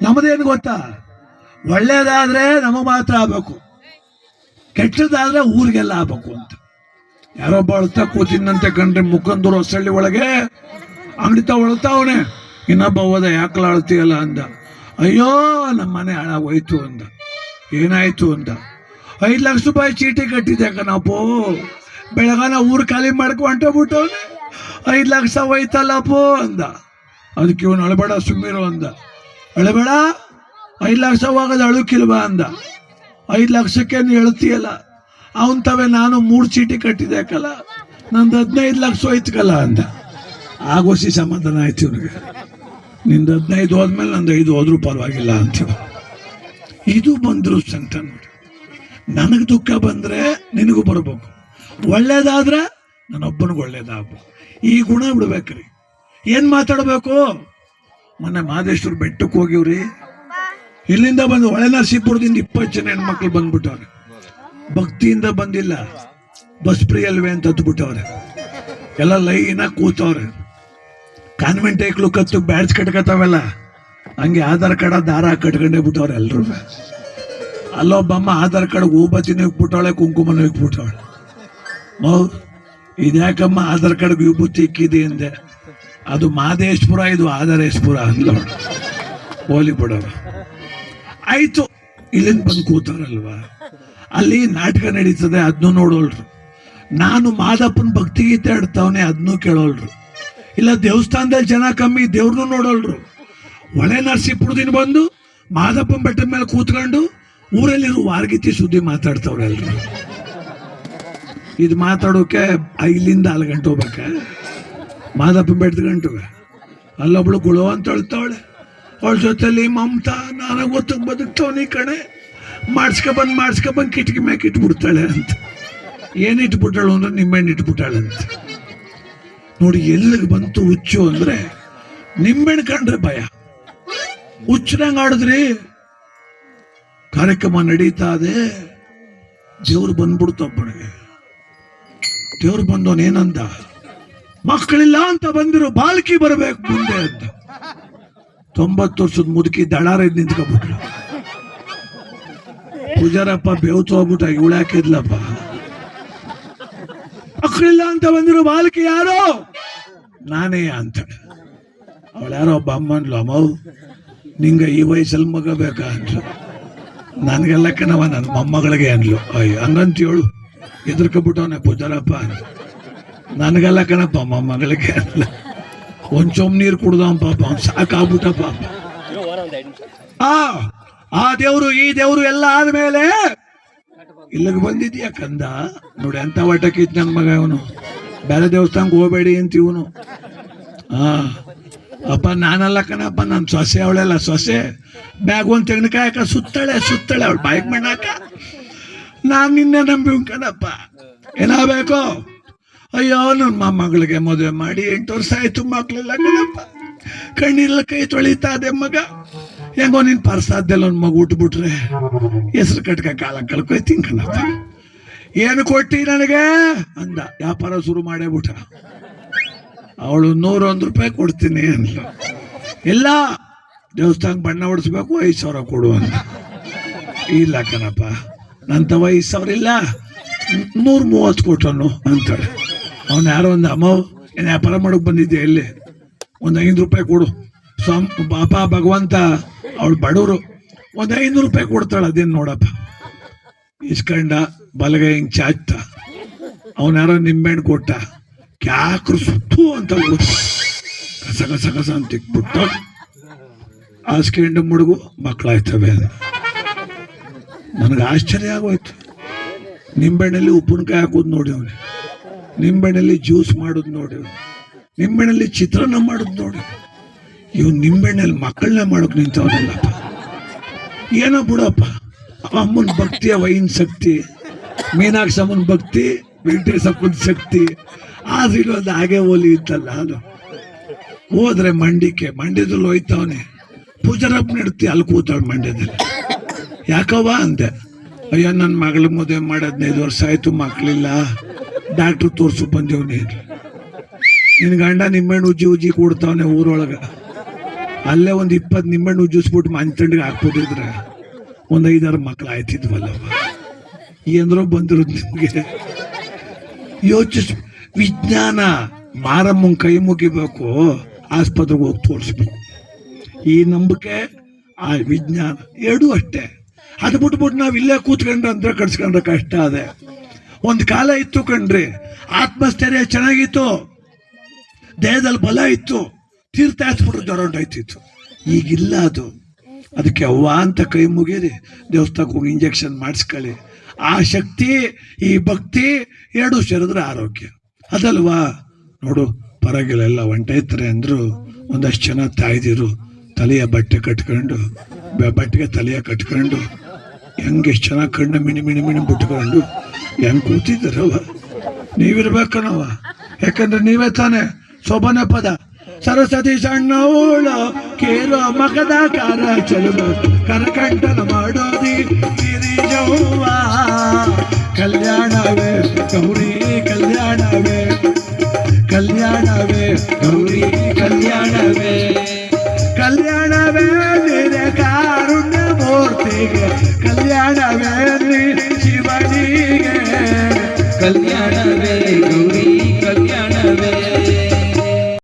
ನಮ್ಮದೇನು ಗೊತ್ತಾ, ಒಳ್ಳೇದಾದ್ರೆ ನಮಗೆ ಮಾತ್ರ ಆಗ್ಬೇಕು, ಕೆಟ್ಟದಾದ್ರೆ ಊರಿಗೆಲ್ಲ ಆಗ್ಬೇಕು ಅಂತ. ಯಾರೊಬ್ಬ ಅಳ್ತಾ ಕೂತಿನಂತೆ ಕಂಡ್ರೆ ಮುಖಂದೂರು ಹೊಸಳ್ಳಿ ಒಳಗೆ ಅಂಗಡಿತ ಒಳ್ತಾವನೆ. ಇನ್ನೊಬ್ಬ ಹೋದ ಯಾಕಲ ಅಳ್ತೀಯಲ್ಲ ಅಂದ. ಅಯ್ಯೋ ನಮ್ಮ ಮನೆ ಹಾಳಾಗೋಯ್ತು ಅಂದ. ಏನಾಯ್ತು ಅಂದ. 5 ಲಕ್ಷ ರೂಪಾಯಿ ಚೀಟಿ ಕಟ್ಟಿದ್ದೆ ಕಣಪ್ಪೋ, ಬೆಳಗಾನ ಊರು ಖಾಲಿ ಮಾಡ್ಕೊಂಡು ಬಿಟ್ಟವನೆ, 5 ಲಕ್ಷ ಹೋಯ್ತಲ್ಲಪ್ಪೋ ಅಂದ. ಅದಕ್ಕೆ ಇವನು ಅಳಬೇಡ ಸುಮ್ಮಿರು ಅಂದ. ಅಳಬೇಡ, 5 ಲಕ್ಷ ಹೋಗೋದು ಅಳುಕಿಲ್ವಾ ಅಂದ. 5 ಲಕ್ಷಕ್ಕೆ ನೀನು ಹೇಳ್ತೀಯಲ್ಲ, ಅವನ್ ತವೆ ನಾನು 3 ಚೀಟಿ ಕಟ್ಟಿದ್ದೆ ಕಲ, ನಂದು 15 ಲಕ್ಷ ಹೋಯ್ತಕಲ್ಲ ಅಂದ. ಆಗೋಸಿ ಸಮಾಧಾನ ಆಯ್ತು ಇವನಿಗೆ. ನಿಂದು 15 ಹೋದ್ಮೇಲೆ ನಂದು 5 ಹೋದ್ರೂ ಪರವಾಗಿಲ್ಲ ಅಂತೀವ. ಇದು ಬಂದ್ರು ಸಂತ ನೋಡಿ. ನನಗೆ ದುಃಖ ಬಂದ್ರೆ ನಿನಗೂ ಬರ್ಬೇಕು, ಒಳ್ಳೇದಾದ್ರೆ ನನ್ನೊಬ್ಬನಿಗೆ ಒಳ್ಳೇದಾಗ್ಬೇಕು. ಈ ಗುಣ ಬಿಡ್ಬೇಕ್ರಿ. ಏನ್ ಮಾತಾಡ್ಬೇಕು? ಮೊನ್ನೆ ಮಹದೇಶ್ವರ ಬೆಟ್ಟಕ್ಕೆ ಹೋಗಿವ್ರಿ. ಇಲ್ಲಿಂದ ಬಂದು ಹೊಳೆನರಸೀಪುರದಿಂದ 20 ಜನ ಹೆಣ್ಮಕ್ಳು ಬಂದ್ಬಿಟ್ಟವ್ರೆ. ಭಕ್ತಿಯಿಂದ ಬಂದಿಲ್ಲ, ಬಸ್ ಫ್ರೀ ಅಲ್ವೇ ಅಂತ ಹತ್ಬಿಟ್ಟವ್ರೆ. ಎಲ್ಲ ಲೈನಾಗಿ ಕೂತವ್ರೆ. ಕಾನ್ವೆಂಟ್ ಐಕ್ಳು ಕತ್ತು ಬ್ಯಾಡ್ಸ್ ಕಟ್ಕತಾವಲ್ಲ, ಹಂಗೆ ಆಧಾರ್ ಕಾರ್ಡ್ ದಾರ ಕಟ್ಕೊಂಡೇ ಬಿಟ್ಟವ್ರೆ ಎಲ್ರು. ಅಲ್ಲೊಬ್ಬಮ್ಮ ಆಧಾರ್ ಕಾರ್ಡ್ ಹೂಬತ್ತಿನ ಇಕ್ಬಿಟ್ಟವಳೆ, ಕುಂಕುಮನ ಇಕ್ಬಿಟ್ಟವಳೆ. ಇದ್ಯಾಕಮ್ಮ ಆಧಾರ್ ಕಾರ್ಡ್ ವಿಭೂತಿ ಇಕ್ಕಿದೆ ಅಂದೆ. ಅದು ಮಹದೇಶ್ಪುರ, ಇದು ಆಧಾರೇಶ್ಪುರ ಅಂದ್ಲವಳು. ಹೋಲಿ ಬಿಡೋರು ಆಯ್ತು. ಇಲ್ಲಿಂದ ಬಂದು ಕೂತಾರಲ್ವಾ, ಅಲ್ಲಿ ನಾಟಕ ನಡೀತದೆ, ಅದನ್ನು ನೋಡೋಳ್ರು. ನಾನು ಮಾದಪ್ಪನ ಭಕ್ತಿಗೀತೆ ಆಡ್ತಾವನೆ, ಅದನ್ನೂ ಕೇಳೋಳ್ರು. ಇಲ್ಲ ದೇವಸ್ಥಾನದಲ್ಲಿ ಜನ ಕಮ್ಮಿ, ದೇವ್ರನ್ನೂ ನೋಡೋಳ್ರು. ಹೊಳೆ ನರಸೀಪುರದಿಂದ ಬಂದು ಮಾದಪ್ಪನ ಬೆಟ್ಟದ ಮೇಲೆ ಕೂತ್ಕೊಂಡು ಊರಲ್ಲಿರೋ ವಾರ್ಗೀತಿ ಸುದ್ದಿ ಮಾತಾಡ್ತಾವ್ರೆ ಎಲ್ರು. ಇದು ಮಾತಾಡೋಕೆ ಇಲ್ಲಿಂದ 4 ಗಂಟೆ ಹೋಗ್ಬೇಕ ಮಾದಪ್ಪನ ಬೆಟ್ಟದ ಗಂಟುವೆ. ಅಲ್ಲೊಬ್ಳು ಗುಳು ಅಂತ ಹೇಳ್ತಾವಳೆ. ಅವಳ ಜೊತೆಲಿ ಮಮತಾ, ನಾನು ಗೊತ್ತ ಬದುಕ್ತವನಿ ಕಣೆ, ಮಾಡಿಸ್ಕೊಬಂದು ಕಿಟಕಿ ಮ್ಯಾಕೆ ಇಟ್ಬಿಡ್ತಾಳೆ ಅಂತ. ಏನಿಟ್ಬಿಟ್ಟಾಳು ಅಂದ್ರೆ ನಿಂಬೆಹಣ್ಣು ಇಟ್ಬಿಟ್ಟಾಳೆ ಅಂತ. ನೋಡಿ ಎಲ್ಲಿಗೆ ಬಂತು ಹುಚ್ಚು ಅಂದ್ರೆ, ನಿಂಬೆಹಣ್ಣು ಕಂಡ್ರೆ ಭಯ. ಹುಚ್ಚರಂಗ ಆಡಿದ್ರಿ. ಕಾರ್ಯಕ್ರಮ ನಡೀತಾ ಇದೆ, ದೇವ್ರು ಬಂದ್ಬಿಡ್ತೊಬ್ಬನಿಗೆ. ದೇವ್ರು ಬಂದವನೇನಂದ, ಮಕ್ಕಳಿಲ್ಲ ಅಂತ ಬಂದಿರೋ ಬಾಲ್ಕಿ ಬರಬೇಕು ಮುಂದೆ ಅಂತ. 90 ವರ್ಷದ ಮುದುಕಿ ದಳಾರ ನಿಂತ್ಕೊಬಿಟ್ರು. ಪೂಜಾರಪ್ಪ ಬೇವ್ತು ಹೋಗ್ಬಿಟ್ಟ, ಇವಳ್ಯಾಕಿದ್ಲಪ್ಪ. ಮಕ್ಕಳಿಲ್ಲ ಅಂತ ಬಂದಿರೋ ಬಾಲಕಿ ಯಾರೋ, ನಾನೇ ಅಂತ. ಅವಳು ಯಾರೋ ಒಬ್ಬ ಅಮ್ಮ ಅಂದ್ಲು, ಅಮ್ಮವು ನಿಂಗೆ ಈ ವಯಸ್ಸಲ್ಲಿ ಮಗ ಬೇಕಾ ಅಂದ್ಲು. ನನಗೆಲ್ಲ ಕಣವ ನನ್ನ ಮೊಮ್ಮಗಳಿಗೆ ಅಂದ್ಲು. ಅಯ್ಯೋ ಹಂಗಂತ ಹೇಳು, ಎದುರ್ಕೊಬಿಟ್ಟವನೆ ಪೂಜಾರಪ್ಪ ಅಂದ. ನನಗೆಲ್ಲ ಕಣಪ್ಪ ಮೊಮ್ಮಗಳಿಗೆ ಅಂದ್ಲ. ಒಂದ್ ಚೊಂಬ್ ನೀರು ಕುಡ್ದವ ಪಾಪ, ಅವ್ನು ಸಾಕಾಗ್ಬಿಟ್ಟ ಪಾಪ. ಆ ದೇವ್ರು ಈ ದೇವ್ರು ಎಲ್ಲ ಆದ್ಮೇಲೆ ಇಲ್ಲಿಗೆ ಬಂದಿದ್ಯಾ ಕಂದ. ನೋಡಿ ಅಂತ ವಟಕಿತ್ ನನ್ನ ಮಗ ಇವನು. ಬೇರೆ ದೇವಸ್ಥಾನಕ್ಕೆ ಹೋಗ್ಬೇಡಿ ಅಂತ ಇವನು. ಅಪ್ಪ ನಾನಲ್ಲ ಕಣಪ್ಪ, ನನ್ನ ಸೊಸೆ ಅವಳೆಲ್ಲ. ಸೊಸೆ ಬ್ಯಾಗ್ ಒಂದು ತೆಂಗಿನಕಾಯಿ ಹಾಕ ಸುತ್ತಾಳೆ ಅವಳು ಬಾಯಿಗೆ ಮಣ್ಣಾಕ. ನಾನು ನಿನ್ನೆ ನಂಬಿ ಕಣಪ್ಪ, ಏನಾಗಬೇಕು? ಅಯ್ಯೋ ನನ್ನ ಮೊಮ್ಮಗಳಿಗೆ ಮದುವೆ ಮಾಡಿ 8 ವರ್ಷ ಆಯ್ತು, ಮಕ್ಳೆಲ್ಲ ಕಣಪ್ಪ. ಕಣ್ಣಿಲ್ಲ ಕೈ ತೊಳಿತಾ ಅದೇ ಮಗ. ಹೆಂಗೋ ನಿನ್ ಪರ್ಸಾದ್ದೆಲ್ಲ ಒಂದು ಮಗು ಉಟ್ಬಿಟ್ರೆ ಹೆಸರು ಕಟ್ಕ ಕಾಲ ಕಳ್ಕೊಯ್ತೀನಿ ಕಣಪ್ಪ. ಏನು ಕೊಟ್ಟಿ ನನಗೆ ಅಂದ. ವ್ಯಾಪಾರ ಶುರು ಮಾಡೇ ಬಿಟ್ಟ. ಅವಳು 101 ರೂಪಾಯಿ ಕೊಡ್ತೀನಿ ಅಂದ್ಲು. ಇಲ್ಲ ದೇವಸ್ಥಾನಕ್ಕೆ ಬಣ್ಣ ಹೊಡಿಸ್ಬೇಕು, 5,000 ಕೊಡು ಅಂದ. ಇಲ್ಲ ಕಣಪ್ಪ, ನನ್ನ ತವ 5,000 ಇಲ್ಲ, 130 ಕೊಟ್ಟನು ಅಂತಾಳೆ. ಅವನು ಯಾರೋ ಒಂದು ಅಮ್ಮ, ಏನು ವ್ಯಾಪಾರ ಮಾಡೋಕೆ ಬಂದಿದ್ದೆ, ಎಲ್ಲಿ ಒಂದು 5 ರೂಪಾಯಿ ಕೊಡು ಪಾಪ ಭಗವಂತ. ಅವಳು ಬಡವರು, ಒಂದು 500 ರೂಪಾಯಿ ಕೊಡ್ತಾಳೆ. ಅದೇನು ನೋಡಪ್ಪ. ಇಸ್ಕಂಡ ಬಲಗೈ ಹಿಂಗೆ ಚಾಚ್ತ. ಅವನು ಯಾರೋ ನಿಂಬೆಹಣ್ಣು ಕೊಟ್ಟ. ಕ್ಯಾಕ್ರು ಸುತ್ತು ಅಂತ ಕಸ ಕಸ ಕಸ ಅಂತ ಇಕ್ಬಿಟ್ಟು ಹಾಸ್ಕೊಂಡು ಮುಡುಗು ಮಕ್ಕಳಾಯ್ತವೆ. ನನಗೆ ಆಶ್ಚರ್ಯ ಆಗೋಯ್ತು. ನಿಂಬೆಹಣ್ಣಲ್ಲಿ ಉಪ್ಪಿನಕಾಯಿ ಹಾಕೋದು ನೋಡಿ ಅವನು, ನಿಂಬೆಹಣ್ಣಲ್ಲಿ ಜ್ಯೂಸ್ ಮಾಡೋದು ನೋಡಿ, ನಿಂಬೆಹಣ್ಣಲ್ಲಿ ಚಿತ್ರಾನ್ನ ಮಾಡೋದು ನೋಡಿ. ಇವ್ ನಿಂಬೆಹಣ್ಣಲ್ಲಿ ಮಕ್ಕಳನ್ನ ಮಾಡೋಕೆ ನಿಂತವನಲ್ಲಪ್ಪ. ಏನೋ ಬಿಡಪ್ಪ, ಅಮ್ಮನ ಭಕ್ತಿಯ ವೈನ್ ಶಕ್ತಿ, ಮೀನಾಕ್ಷಮ್ಮನ ಭಕ್ತಿ, ವೆಂಕಟೇಶಪ್ಪನ ಶಕ್ತಿ. ಆದ್ರೆ ಇಲ್ಲೊಂದು ಹಾಗೆ ಹೋಲಿ ಇತ್ತಲ್ಲ, ಅದು ಹೋದ್ರೆ ಮಂಡ್ಯದಲ್ಲಿ ಹೋಯ್ತವನೆ. ಪೂಜಾರಪ್ಪನ ಇಡ್ತಿ ಅಲ್ಲಿ ಕೂತಾಳು ಮಂಡ್ಯದಲ್ಲಿ. ಯಾಕವ್ವ ಅಂದೆ. ಅಯ್ಯೋ ನನ್ನ ಮಗಳ ಮದುವೆ ಮಾಡಿ 15 ವರ್ಷ ಆಯ್ತು, ಮಕ್ಕಳಿಲ್ಲ, ಡಾಕ್ಟ್ರು ತೋರ್ಸು ಬಂದೇವ್ನಿ. ನಿನ್ ಗಂಡ ನಿಂಬೆಹಣ್ಣು ಉಜ್ಜಿ ಕೊಡ್ತಾವನೆ ಊರೊಳಗ. ಅಲ್ಲೇ ಒಂದು 20 ನಿಂಬೆಹಣ್ಣು ಉಜ್ಜಿಸ್ಬಿಟ್ಟು ಮಂಚಂಡಿಗೆ ಹಾಕ್ಬಿಟ್ಟಿದ್ರೆ ಒಂದು 5-6 ಮಕ್ಳು ಆಯ್ತಿದ್ವಲ್ಲವ. ಏನರೋ ಬಂದಿರೋದು ನಿಮ್ಗೆ ಯೋಚಿಸ್. ವಿಜ್ಞಾನ ಮಾರಮ್ಮನ ಕೈ ಮುಗಿಬೇಕು, ಆಸ್ಪತ್ರೆಗೆ ಹೋಗಿ ತೋರಿಸ್ಬೇಕು. ಈ ನಂಬಿಕೆ ಆ ವಿಜ್ಞಾನ ಎರಡೂ ಅಷ್ಟೇ. ಅದು ಬಿಟ್ಬಿಟ್ಟು ನಾವು ಇಲ್ಲೇ ಕೂತ್ಕೊಂಡ್ರೆ ಅಂದ್ರೆ ಕಟ್ಸ್ಕೊಂಡ್ರೆ ಕಷ್ಟ. ಅದೇ ಒಂದು ಕಾಲ ಇತ್ತು ಕಣ್ರಿ, ಆತ್ಮಸ್ಥೈರ್ಯ ಚೆನ್ನಾಗಿತ್ತು, ದೇಹದಲ್ಲಿ ಬಲ ಇತ್ತು, ತೀರ್ಥ ಹಾಸ್ಬಿಟ್ರು ಜ್ವರ ಹೊಂಟೋಯ್ತಿತ್ತು. ಈಗಿಲ್ಲ ಅದು. ಅದಕ್ಕೆ ಅವ್ವ ಅಂತ ಕೈ ಮುಗೀರಿ, ದೇವಸ್ಥಾನಕ್ಕೆ ಹೋಗಿ ಇಂಜೆಕ್ಷನ್ ಮಾಡಿಸ್ಕೊಳ್ಳಿ. ಆ ಶಕ್ತಿ ಈ ಭಕ್ತಿ ಎರಡು ಸೇರಿದ್ರೆ ಆರೋಗ್ಯ ಅದಲ್ವಾ. ನೋಡು ಪರವಾಗಿಲ್ಲ, ಎಲ್ಲ ಹೊಂಟೈತಾರೆ ಅಂದ್ರು. ಒಂದಷ್ಟು ಜನ ತಾಯ್ದಿರು ತಲೆಯ ಬಟ್ಟೆ ಕಟ್ಕೊಂಡು, ಬಟ್ಟೆಗೆ ತಲೆಯ ಕಟ್ಕೊಂಡು ಹೆಂಗೆ ಎಷ್ಟು ಚೆನ್ನಾಗಿ ಕಣ್ಣು ಮಿಣಿ ಮಿಣಿ ಮಿಣಿ ಬಿಟ್ಕೊಂಡು ಹೆಂಗೆ ಕೂತಿದ್ದಾರವ. ನೀವಿರ್ಬೇಕನವ, ಯಾಕಂದ್ರೆ ನೀವೇ ತಾನೆ ಶೋಭನ ಪದ. ಸರಸ್ವತಿ ಸಣ್ಣವಳು ಕೇಳೋ ಮಗದ ಕಾರ ಚಲುವ ಕರಕಂಠನ ಮಾಡೋದಿ ಗಿರಿಜವ್ವ. ಕಲ್ಯಾಣವೇ ಗೌರಿ ಕಲ್ಯಾಣವೇ, ಕಲ್ಯಾಣವೇ ಗೌರಿ ಕಲ್ಯಾಣವೇ, ಕಲ್ಯಾಣವೇ ನಿರೆ ಕಾರುಣ್ಯ ಮೂರ್ತಿಗೆ, ಕಲ್ಯಾಣವೇ ಶಿವನಿಗೆ, ಕಲ್ಯಾಣ